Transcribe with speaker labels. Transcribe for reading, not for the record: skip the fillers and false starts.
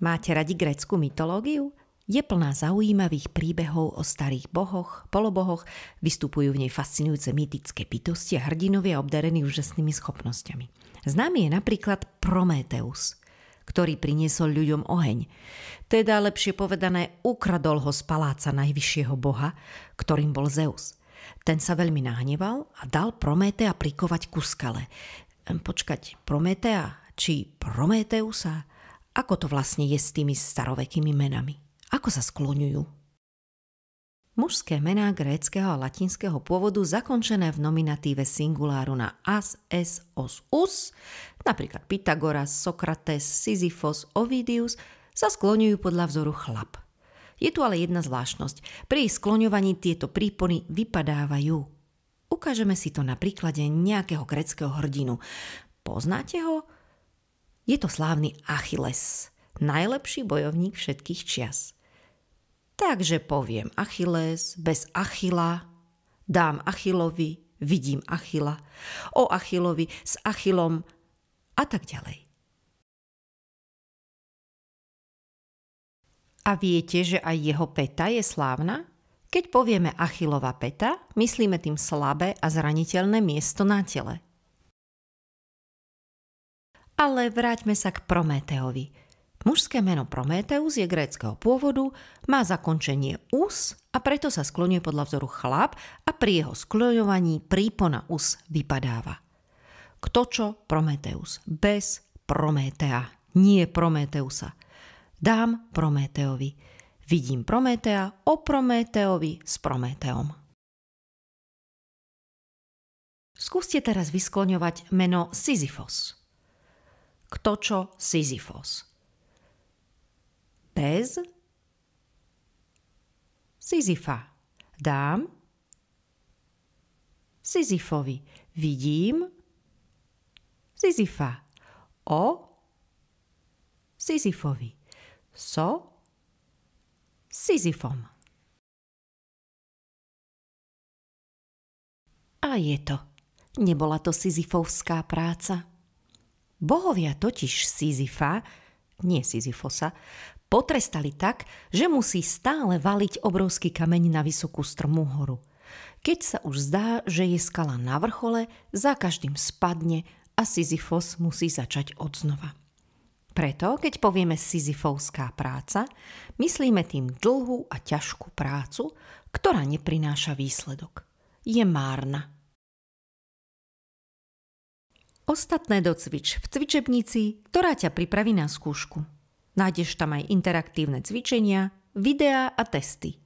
Speaker 1: Máte radi grécku mytológiu? Je plná zaujímavých príbehov o starých bohoch, polobohoch, vystupujú v nej fascinujúce mýtické bytosti a hrdinovia obdarení úžasnými schopnosťami. Známy je napríklad Prométeus, ktorý priniesol ľuďom oheň. Teda lepšie povedané, ukradol ho z paláca najvyššieho boha, ktorým bol Zeus. Ten sa veľmi nahneval a dal Prométea prikovať ku skale. Počkať, Prométea či Prométeusa? Ako to vlastne je s tými starovekými menami? Ako sa skloňujú? Mužské mená gréckeho a latinského pôvodu zakončené v nominatíve singuláru na as, es, os, us, napríklad Pythagoras, Sokrates, Sisyphos, Ovidius, sa skloňujú podľa vzoru chlap. Je tu ale jedna zvláštnosť. Pri ich skloňovaní tieto prípony vypadávajú. Ukážeme si to na príklade nejakého gréckeho hrdinu. Poznáte ho? Je to slávny Achilles, najlepší bojovník všetkých čias. Takže poviem Achilles, bez Achila, dám Achilovi, vidím Achila, o Achilovi, s Achilom a tak ďalej. A viete, že aj jeho päta je slávna? Keď povieme Achillova päta, myslíme tým slabé a zraniteľné miesto na tele. Ale vráťme sa k Prométeovi. Mužské meno Prométeus je gréckeho pôvodu, má zakončenie us a preto sa skloňuje podľa vzoru chlap a pri jeho skloňovaní prípona us vypadáva. Kto čo? Prométeus. Bez Prométea. Nie Prométeusa. Dám Prométeovi. Vidím Prométea, o Prométeovi s Prométeom. Skúste teraz vyskloňovať meno Sisyphos. Kto čo? Sisyphos. Bez Sisyfa. Dám Sisyfovi. Vidím Sisyfa. O Sisyfovi. So Sisyfom. A je to. Nebola to Sisyfovská práca. Bohovia totiž Sisyfa, nie Sisyfosa, potrestali tak, že musí stále valiť obrovský kameň na vysokú strmú horu. Keď sa už zdá, že je skala na vrchole, za každým spadne a Sisyfos musí začať odznova. Preto, keď povieme Sisyfovská práca, myslíme tým dlhú a ťažkú prácu, ktorá neprináša výsledok. Je márna. Ostatné docvič v cvičebnici, ktorá ťa pripraví na skúšku. Nájdeš tam aj interaktívne cvičenia, videá a testy.